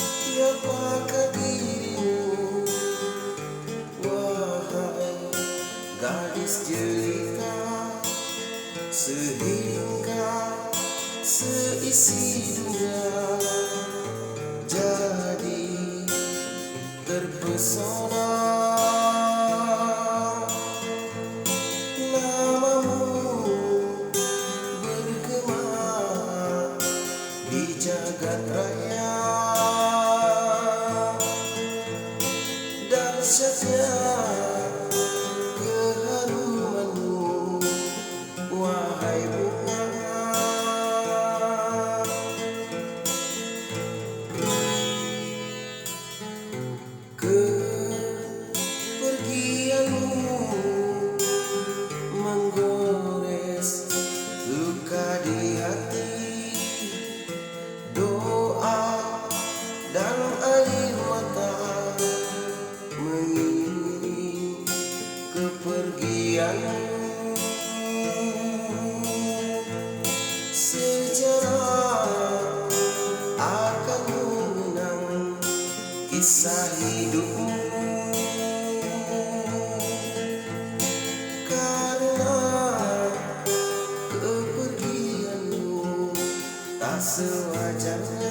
Siapakah dirimu, wahai gadis jelita, sehingga seisi dunia jadi terpesona. Namamu bergema di jagat raya, dahsyatnya keharumanmu, wahai bunga. Kepergianmu menggores luka di hati, doa dan air mata mengiringi kepergianmu. Sejarah akan mengenang kisah hidupmu, karena kepergianmu tak sewajarnya